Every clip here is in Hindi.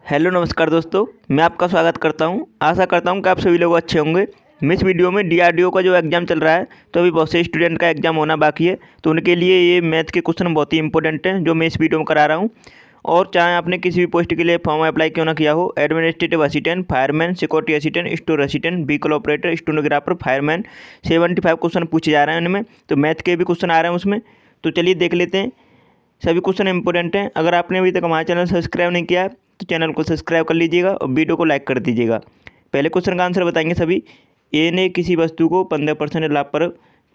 हेलो नमस्कार दोस्तों, मैं आपका स्वागत करता हूं। आशा करता हूं कि आप सभी लोग अच्छे होंगे। मैं इस वीडियो में डीआरडीओ का जो एग्ज़ाम चल रहा है, तो अभी बहुत से स्टूडेंट का एग्ज़ाम होना बाकी है, तो उनके लिए ये मैथ के क्वेश्चन बहुत ही इंपॉर्टेंट हैं जो मैं इस वीडियो में करा रहा हूं। और चाहे आपने किसी भी पोस्ट के लिए फॉर्म अप्लाई क्यों ना किया हो, administrative assistant, fireman, security assistant, store assistant, vehicle operator, stenographer, fireman, 75 question पूछे जा रहे हैं उनमें। तो मैथ के भी क्वेश्चन आ रहे हैं उसमें, तो चलिए देख लेते हैं। सभी क्वेश्चन इंपॉर्टेंट हैं। अगर आपने अभी तक हमारा चैनल सब्सक्राइब नहीं किया है तो चैनल को सब्सक्राइब कर लीजिएगा और वीडियो को लाइक कर दीजिएगा। पहले क्वेश्चन का आंसर बताएंगे सभी। ए ने किसी वस्तु को 15% लाभ पर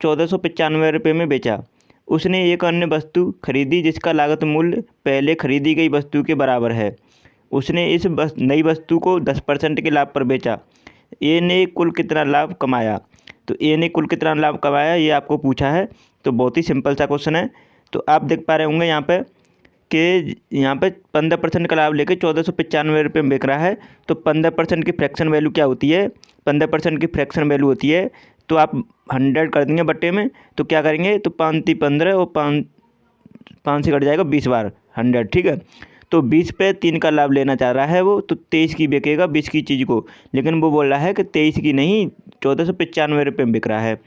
1495 रुपये में बेचा। उसने एक अन्य वस्तु खरीदी जिसका लागत मूल्य पहले खरीदी गई वस्तु के बराबर है। उसने इस नई वस्तु को 10% के लाभ पर बेचा। ए ने कुल कितना लाभ कमाया। तो ए ने कुल कितना लाभ कमाया ये आपको पूछा है। तो बहुत ही सिंपल सा क्वेश्चन है। तो आप देख पा रहे होंगे यहाँ पे कि यहाँ पे 15% का लाभ लेके 1495 रुपये में बिक रहा है। तो 15% की फ्रैक्शन वैल्यू क्या होती है? 15% की फ्रैक्शन वैल्यू होती है, तो आप 100 कर देंगे बट्टे में। तो क्या करेंगे? तो 5×3 = 15 और 5 से कट जाएगा 20 बार 100, ठीक है। तो 20 पे 3 का लाभ लेना चाह रहा है वो, तो 23 की बिकेगा 20 की चीज़ को, लेकिन वो बोल रहा है कि 23 की नहीं 1495 रुपये में बिक रहा है।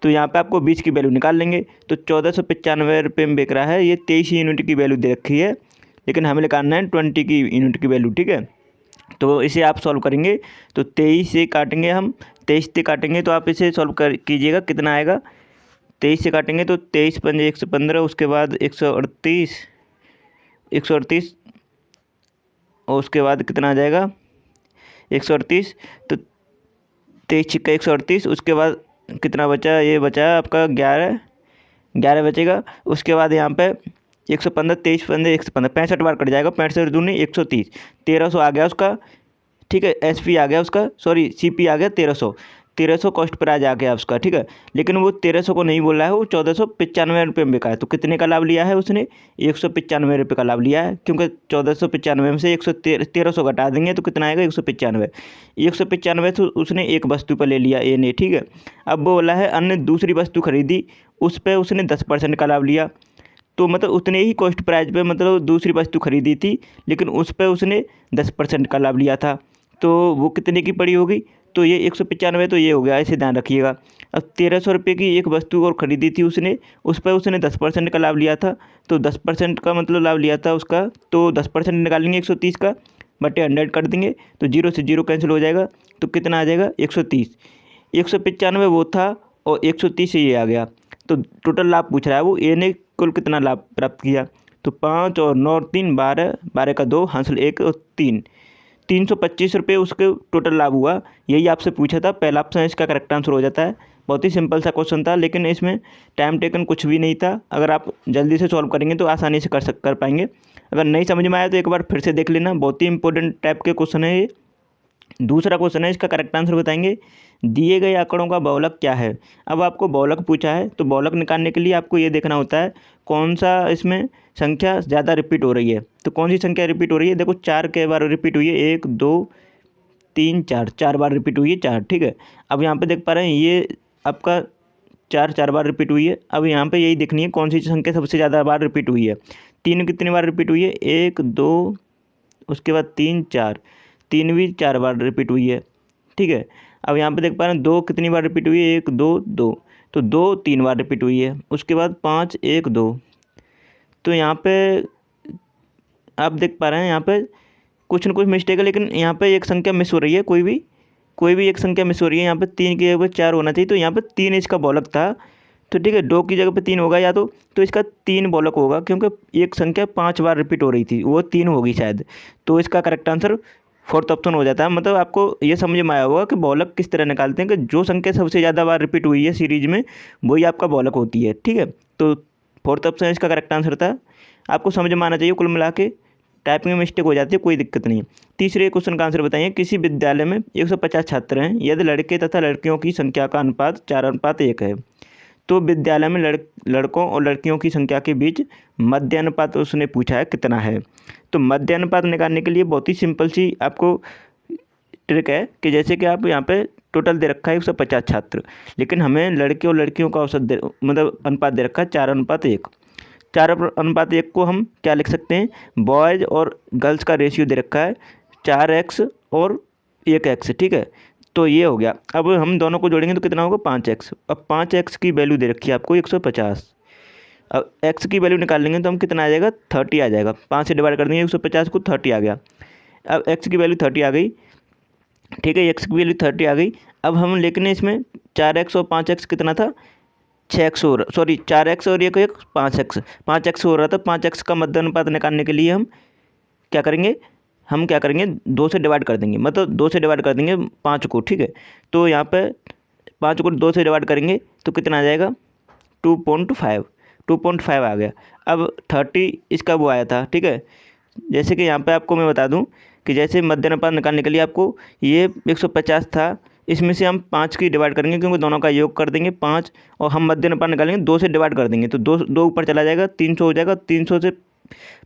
तो यहाँ पे आपको 20 की वैल्यू निकाल लेंगे। तो 1495 रुपये में बिक रहा है, ये 23 यूनिट की वैल्यू दे रखी है, लेकिन हमें निकालना है 20 की यूनिट की वैल्यू, ठीक है। तो इसे आप सॉल्व करेंगे तो 23 से काटेंगे हम, 23 से काटेंगे तो आप इसे सॉल्व कर कीजिएगा, कितना आएगा। 23 से काटेंगे तो 23 पंजे 115, उसके बाद 138 और उसके बाद कितना आ जाएगा 138। तो 23 छिक्का 138, उसके बाद कितना बचा? ये बचा आपका 11 बचेगा। उसके बाद यहाँ पे 115, 23 पंजे 115, 65 बार कट जाएगा। 65 दूनी 130, 1300 आ गया उसका, ठीक है। एसपी आ गया उसका, सॉरी सीपी आ गया 1300 कॉस्ट प्राइस आ गया उसका, ठीक है। लेकिन वो 1300 को नहीं बोल रहा है, वो 1495 रुपये में बिका है। तो कितने का लाभ लिया है उसने? 195 रुपये का लाभ लिया है, क्योंकि 1495 में से 1300 घटा देंगे तो कितना आएगा 195 तो उसने एक वस्तु पर ले लिया ए ने, ठीक है। अब वो बोला है अन्य दूसरी वस्तु खरीदी, उस पर उसने 10% का लाभ लिया। तो मतलब उतने ही कॉस्ट प्राइस पे मतलब दूसरी वस्तु खरीदी थी, लेकिन उस पर उसने 10% का लाभ लिया था। तो वो कितने की पड़ी होगी? तो ये 195 तो ये हो गया, ऐसे ध्यान रखिएगा। अब 1300 रुपये की एक वस्तु और ख़रीदी थी उसने, उस पर उसने 10% का लाभ लिया था। तो 10% का मतलब लाभ लिया था उसका, तो 10% निकालेंगे 130 का, बटे 100 कर देंगे, तो 0 से 0 कैंसिल हो जाएगा। तो कितना आ जाएगा 130। 195 वो था और 130 से ये आ गया। तो टोटल लाभ पूछ रहा है वो, ए ने कुल कितना लाभ प्राप्त किया। तो 5 और 9 और 3 12, 12 का 2 हासिल 1 और 3, 325 रुपये उसके टोटल लाभ हुआ। यही आपसे पूछा था, पहला ऑप्शन इसका करेक्ट आंसर हो जाता है। बहुत ही सिंपल सा क्वेश्चन था, लेकिन इसमें टाइम टेकन कुछ भी नहीं था। अगर आप जल्दी से सॉल्व करेंगे तो आसानी से कर पाएंगे। अगर नहीं समझ में आया तो एक बार फिर से देख लेना, बहुत ही इंपॉर्टेंट टाइप के क्वेश्चन है ये। दूसरा क्वेश्चन है, इसका करेक्ट आंसर बताएंगे। दिए गए आंकड़ों का बहुलक क्या है? अब आपको बहुलक पूछा है, तो बहुलक निकालने के लिए आपको ये देखना होता है कौन सा इसमें संख्या ज़्यादा रिपीट हो रही है। तो कौन सी संख्या रिपीट हो रही है? देखो 4 के बार रिपीट हुई है, 1 2 3 4, 4 बार रिपीट हुई है 4, ठीक है। अब यहाँ पे देख पा रहे हैं ये आपका 4 बार रिपीट हुई है। अब यहाँ पे यही देखनी है कौन सी संख्या सबसे ज़्यादा बार रिपीट हुई है। 3 कितनी बार रिपीट हुई है? 1 2, उसके बाद 3 4, 3 भी 4 बार रिपीट हुई है, ठीक है। अब यहाँ पे देख पा रहे हैं 2 कितनी बार रिपीट हुई है? 1 2 2, तो 2 3 बार रिपीट हुई है। उसके बाद 5 1 2, तो यहाँ पे आप देख पा रहे हैं यहाँ पे कुछ न कुछ मिस्टेक है, लेकिन यहाँ पे एक संख्या मिस हो रही है, कोई भी एक संख्या मिस हो रही है। यहाँ पे 3 की जगह पे 4 होना चाहिए, तो यहाँ पे 3 इसका बहुलक था, तो ठीक है। 2 की जगह पे 3 होगा या तो इसका 3 बहुलक होगा, क्योंकि एक संख्या 5 बार रिपीट हो रही थी, वो 3 होगी शायद। तो इसका करेक्ट आंसर फोर्थ ऑप्शन हो जाता है। मतलब आपको ये समझ में आया होगा कि बहुलक किस तरह निकालते हैं, कि जो संख्या सबसे ज़्यादा बार रिपीट हुई है सीरीज में वही आपका बहुलक होती है, ठीक है। तो फोर्थ ऑप्शन इसका करेक्ट आंसर था। आपको समझ में आना चाहिए। कुल मिला के टाइपिंग में मिस्टेक हो जाती है, कोई दिक्कत नहीं। तीसरे क्वेश्चन का आंसर बताइए। किसी विद्यालय में 150 छात्र हैं, यदि लड़के तथा लड़कियों की संख्या का अनुपात 4:1 है, तो विद्यालय में लड़कों और लड़कियों की संख्या के बीच मध्य अनुपात उसने पूछा है कितना है। तो मध्य अनुपात निकालने के लिए बहुत ही सिंपल सी आपको ट्रिक है कि जैसे कि आप यहाँ पे टोटल दे रखा है 150 छात्र, लेकिन हमें लड़के और लड़कियों का औसत मतलब अनुपात दे रखा है 4:1। 4:1 को हम क्या लिख सकते हैं? बॉयज़ और गर्ल्स का रेशियो दे रखा है 4x और 1x, ठीक है। तो ये हो गया। अब हम दोनों को जोड़ेंगे तो कितना होगा 5x। अब 5x की वैल्यू दे रखी है आपको 150। अब x की वैल्यू निकाल लेंगे तो हम कितना आ जाएगा 30 आ जाएगा। 5 से डिवाइड कर देंगे 150 को, 30 आ गया। अब x की वैल्यू 30 आ गई, ठीक है, x की वैल्यू 30 आ गई। अब हम लेकिन इसमें 4x और 5x कितना था 6x हो रहा, सॉरी 4x और एक 5x हो रहा था। 5x का मध्य अनुपात निकालने के लिए हम क्या करेंगे, 2 से डिवाइड कर देंगे, मतलब 2 से डिवाइड कर देंगे 5 को, ठीक है। तो यहाँ पे 5 को 2 से डिवाइड करेंगे तो कितना आ जाएगा 2.5 आ गया। अब 30 इसका वो आया था, ठीक है। जैसे कि यहाँ पे आपको मैं बता दूँ कि जैसे मध्य अनुपात निकालने के लिए आपको ये 150 था, इसमें से हम 5 की डिवाइड करेंगे क्योंकि दोनों का योग कर देंगे 5, और हम मध्य अनुपात निकालेंगे 2 से डिवाइड कर देंगे तो 2 ऊपर चला जाएगा, 300 हो जाएगा। 300 से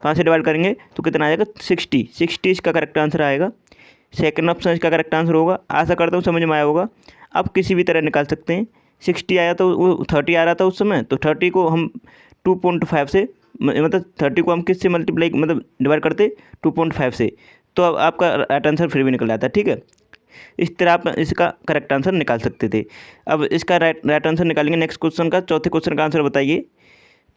5 से डिवाइड करेंगे तो कितना आ जाएगा 60 इसका करेक्ट आंसर आएगा। सेकंड ऑप्शन इसका करेक्ट आंसर होगा। आशा करता हूँ समझ में आया होगा। आप किसी भी तरह निकाल सकते हैं। 60 आया तो वो 30 आ रहा था उस समय, तो 30 को हम 2.5 से, मतलब 30 को हम किससे मल्टीप्लाई मतलब डिवाइड करते 2.5 से, तो अब आपका राइट आंसर फिर भी निकल आता है, ठीक है। इस तरह आप इसका करेक्ट आंसर निकाल सकते थे। अब इसका राइट आंसर निकालेंगे नेक्स्ट क्वेश्चन का। चौथे क्वेश्चन का आंसर बताइए।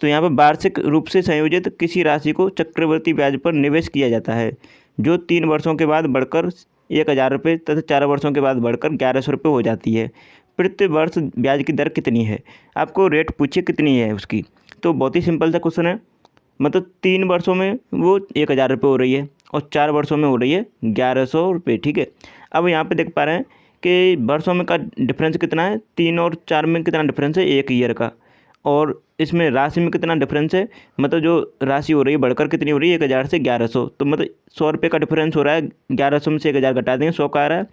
तो यहाँ पर वार्षिक रूप से संयोजित किसी राशि को चक्रवृद्धि ब्याज पर निवेश किया जाता है जो 3 वर्षों के बाद बढ़कर 1000 रुपये तथा 4 वर्षों के बाद बढ़कर 1100 रुपये हो जाती है। प्रति वर्ष ब्याज की दर कितनी है, आपको रेट पूछिए कितनी है उसकी। तो बहुत ही सिंपल सा क्वेश्चन है, मतलब 3 वर्षों में वो 1000 रुपये हो रही है और 4 वर्षों में हो रही है 1100 रुपये, ठीक है। अब यहाँ पे देख पा रहे हैं कि वर्षों में का डिफरेंस कितना है, 3 और 4 में कितना डिफरेंस है 1 ईयर का, और इसमें राशि में कितना डिफरेंस है, मतलब जो राशि हो रही है बढ़कर कितनी हो रही है 1000 से 1100, तो मतलब 100 रुपये का डिफरेंस हो रहा है। 1100 में से 1000 घटा देंगे 100 का आ रहा है,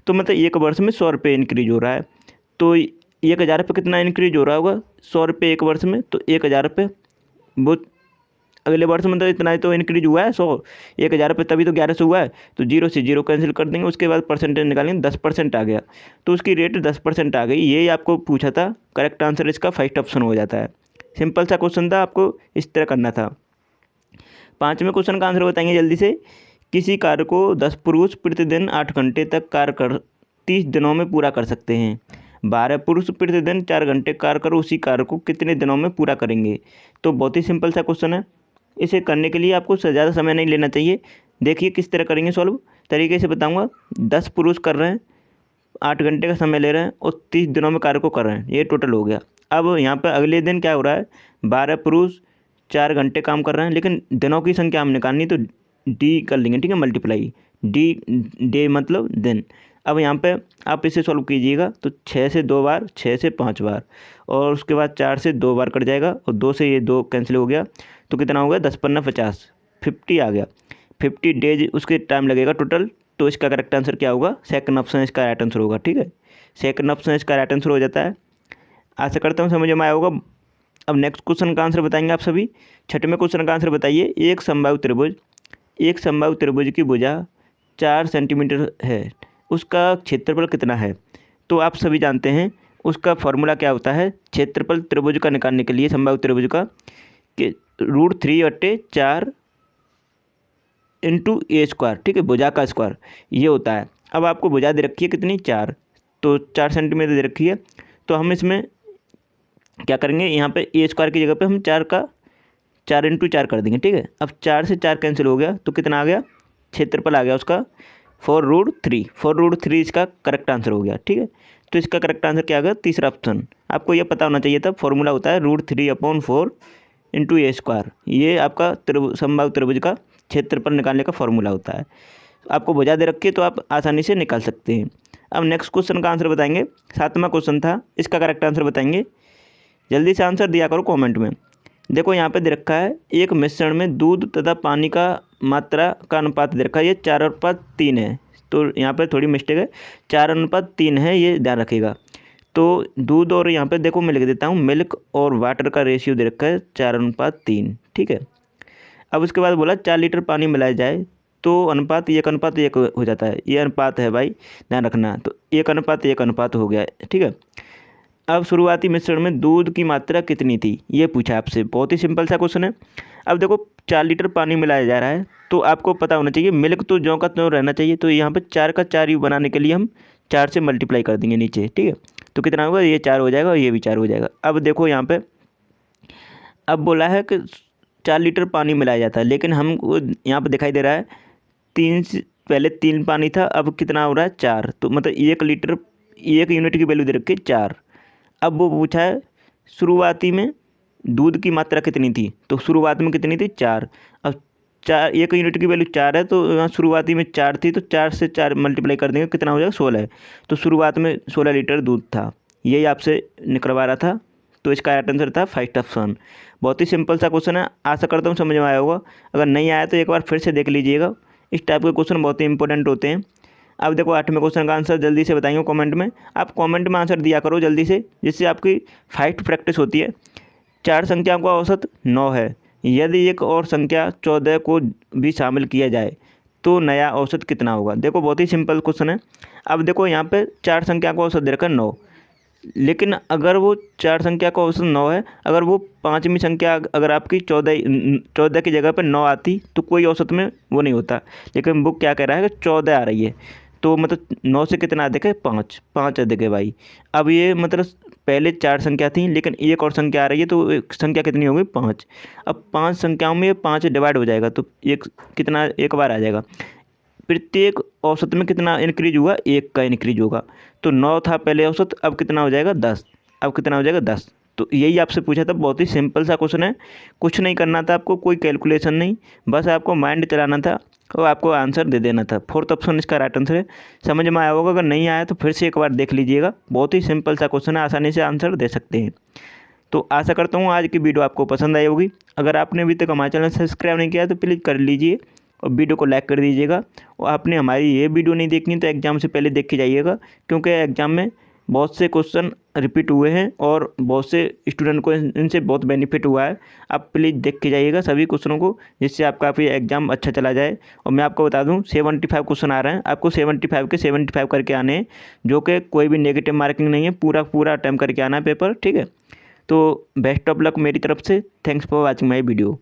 तो मतलब 1 वर्ष में 100 रुपये इंक्रीज हो रहा है। तो 1000 रुपये कितना इंक्रीज हो रहा होगा 100 रुपये 1 वर्ष में, तो 1000 रुपये वो अगले वर्ष मतलब इतना ही तो इंक्रीज हुआ है 1000 रुपये, तभी तो 1100 हुआ है। तो 0 से 0 कैंसिल कर देंगे, उसके बाद परसेंटेज निकालेंगे, 10% आ गया, तो उसकी रेट 10% आ गई। ये आपको पूछा था, करेक्ट आंसर इसका फर्स्ट ऑप्शन हो जाता है। सिंपल सा क्वेश्चन था, आपको इस तरह करना था। 5वें क्वेश्चन का आंसर बताएंगे जल्दी से। किसी कार्य को 10 पुरुष प्रतिदिन 8 घंटे तक कार्य कर 30 दिनों में पूरा कर सकते हैं। 12 पुरुष प्रतिदिन 4 घंटे कार्य कर उसी कार्य को कितने दिनों में पूरा करेंगे। तो बहुत ही सिंपल सा क्वेश्चन है। इसे करने के लिए आपको ज़्यादा समय नहीं लेना चाहिए। देखिए किस तरह करेंगे सॉल्व, तरीके से बताऊंगा। 10 पुरुष कर रहे हैं, 8 घंटे का समय ले रहे हैं और 30 दिनों में कार्य को कर रहे हैं, ये टोटल हो गया। अब यहाँ पर अगले दिन क्या हो रहा है, 12 पुरुष 4 घंटे काम कर रहे हैं, लेकिन दिनों की संख्या हम निकालनी, तो डी कर लेंगे, ठीक है, मल्टीप्लाई डे मतलब दिन। अब यहाँ पे आप इसे सॉल्व कीजिएगा तो 6 से 2 बार, 6 से 5 बार, और उसके बाद 4 से 2 बार कट जाएगा और 2 से ये 2 कैंसिल हो गया, तो कितना हो गया 10 पन्ना 50, 50 आ गया। 50 डेज उसके टाइम लगेगा टोटल। तो इसका करेक्ट आंसर क्या होगा, सेकंड ऑप्शन इसका राइट आंसर होगा, ठीक है। सेकंड ऑप्शन इसका राइट आंसर हो जाता है। आशा करता हूँ समझ में आया होगा। अब नेक्स्ट क्वेश्चन का आंसर बताएंगे आप सभी। 6वें क्वेश्चन का आंसर बताइए। एक समबाहु त्रिभुज की भुजा 4 सेंटीमीटर है, उसका क्षेत्रफल कितना है। तो आप सभी जानते हैं उसका फॉर्मूला क्या होता है क्षेत्रफल त्रिभुज का निकालने के लिए, समबाहु त्रिभुज का, कि √3/4 इंटू ए स्क्वायर, ठीक है, भुजा का स्क्वायर ये होता है। अब आपको भुजा दे रखी है कितनी 4, तो 4 सेंटीमीटर दे रखी है, तो हम इसमें क्या करेंगे, यहाँ पे ए स्क्वायर की जगह पे हम 4 इंटू 4 कर देंगे, ठीक है। अब 4 से 4 कैंसिल हो गया, तो कितना आ गया, क्षेत्रफल आ गया उसका 4√3 इसका करेक्ट आंसर हो गया, ठीक है। तो इसका करेक्ट आंसर क्या आ गया, तीसरा ऑप्शन। आपको यह पता होना चाहिए था, फॉर्मूला होता है √3/4 इंटू ए स्क्वायर, ये आपका समबाहु त्रिभुज का क्षेत्रफल निकालने का फॉर्मूला होता है। आपको भुजा दे रखी है तो आप आसानी से निकाल सकते हैं। अब नेक्स्ट क्वेश्चन का आंसर बताएंगे। 7वां क्वेश्चन था, इसका करेक्ट आंसर बताएंगे। जल्दी से आंसर दिया करो कमेंट में। देखो यहाँ पे दे रखा है, एक मिश्रण में दूध तथा पानी का मात्रा का अनुपात दे रखा है, ये 4:3 है। तो यहाँ पे थोड़ी मिस्टेक है, 4:3 है, ये ध्यान रखिएगा। तो दूध और यहाँ पे देखो मैं लिख देता हूँ, मिल्क और वाटर का रेशियो दे रखा है 4:3, ठीक है। अब उसके बाद बोला 4 लीटर पानी मिलाया जाए तो अनुपात 1:1 हो जाता है। ये अनुपात है भाई, ध्यान रखना। तो 1:1 हो गया, ठीक है। अब शुरुआती मिश्रण में दूध की मात्रा कितनी थी, ये पूछा आपसे। बहुत ही सिंपल सा क्वेश्चन है। अब देखो 4 लीटर पानी मिलाया जा रहा है, तो आपको पता होना चाहिए मिल्क तो ज्यों का त्यों रहना चाहिए। तो यहाँ पे 4 का 4 यू बनाने के लिए हम 4 से मल्टीप्लाई कर देंगे नीचे, ठीक है। तो कितना होगा, ये 4 हो जाएगा और ये भी 4 हो जाएगा। अब देखो यहाँ पे अब बोला है कि 4 लीटर पानी मिलाया जाता है, लेकिन हमको यहाँ पे दिखाई दे रहा है 3 से पहले 3 पानी था, अब कितना हो रहा है 4। तो मतलब 1 लीटर 1 यूनिट की वैल्यू दे रखी है 4। अब वो पूछा है शुरुआती में दूध की मात्रा कितनी थी, तो शुरुआत में कितनी थी 4। अब 4 1 यूनिट की वैल्यू 4 है, तो यहाँ शुरुआती में 4 थी, तो 4 से 4 मल्टीप्लाई कर देंगे, कितना हो जाएगा 16। तो शुरुआत में 16 लीटर दूध था, यही आपसे निकलवा रहा था। तो इसका राइट आंसर था फर्स्ट ऑप्शन। बहुत ही सिंपल सा क्वेश्चन है, आशा करता हूँ समझ में आया होगा। अगर नहीं आया तो एक बार फिर से देख लीजिएगा, इस टाइप के क्वेश्चन बहुत ही इंपॉर्टेंट होते हैं। अब देखो 8वें क्वेश्चन का आंसर जल्दी से बताइए कमेंट में। आप कमेंट में आंसर दिया करो जल्दी से, जिससे आपकी फास्ट प्रैक्टिस होती है। 4 संख्याओं का औसत 9 है, यदि एक और संख्या 14 को भी शामिल किया जाए तो नया औसत कितना होगा। देखो बहुत ही सिंपल क्वेश्चन है। अब देखो यहाँ पे 4 संख्या का औसत दे रखा है 9, लेकिन अगर वो 4 संख्या का औसत 9 है, अगर वो 5वीं संख्या अगर आपकी 14 की जगह पर 9 आती तो कोई औसत में वो नहीं होता। लेकिन बुक क्या कह रहा है कि 14 आ रही है, तो मतलब 9 से कितना अधिक है 5 अधिक है भाई। अब ये मतलब पहले 4 संख्या थी, लेकिन एक और संख्या आ रही है, तो संख्या कितनी होगी 5। अब 5 संख्याओं में 5 डिवाइड हो जाएगा, तो एक कितना एक बार आ जाएगा। प्रत्येक औसत में कितना इंक्रीज हुआ, 1 का इंक्रीज होगा। तो 9 था पहले औसत, अब कितना हो जाएगा 10। अब कितना हो जाएगा 10। तो यही आपसे पूछा था, बहुत ही सिंपल सा क्वेश्चन है, कुछ नहीं करना था आपको, कोई कैलकुलेशन नहीं, बस आपको माइंड चलाना था और आपको आंसर दे देना था। फोर्थ ऑप्शन इसका राइट आंसर है। समझ में आया होगा, अगर नहीं आया तो फिर से एक बार देख लीजिएगा, बहुत ही सिंपल सा क्वेश्चन है, आसानी से आंसर दे सकते हैं। तो आशा करता हूँ आज की वीडियो आपको पसंद आई होगी। अगर आपने अभी तक हमारे चैनल सब्सक्राइब नहीं किया तो प्लीज़ कर लीजिए और वीडियो को लाइक कर दीजिएगा। और आपने हमारी ये वीडियो नहीं देखनी तो एग्ज़ाम से पहले देख के जाइएगा, क्योंकि एग्ज़ाम में बहुत से क्वेश्चन रिपीट हुए हैं और बहुत से स्टूडेंट को इनसे बहुत बेनिफिट हुआ है। आप प्लीज़ देख के जाइएगा सभी क्वेश्चनों को, जिससे आपका फिर एग्ज़ाम अच्छा चला जाए। और मैं आपको बता दूं 75 क्वेश्चन आ रहे हैं, आपको 75 के 75 करके आने हैं, जो कि कोई भी नेगेटिव मार्किंग नहीं है, पूरा अटैम्प्ट करके आना है पेपर, ठीक है। तो बेस्ट ऑफ लक मेरी तरफ से। Thanks for watching my video.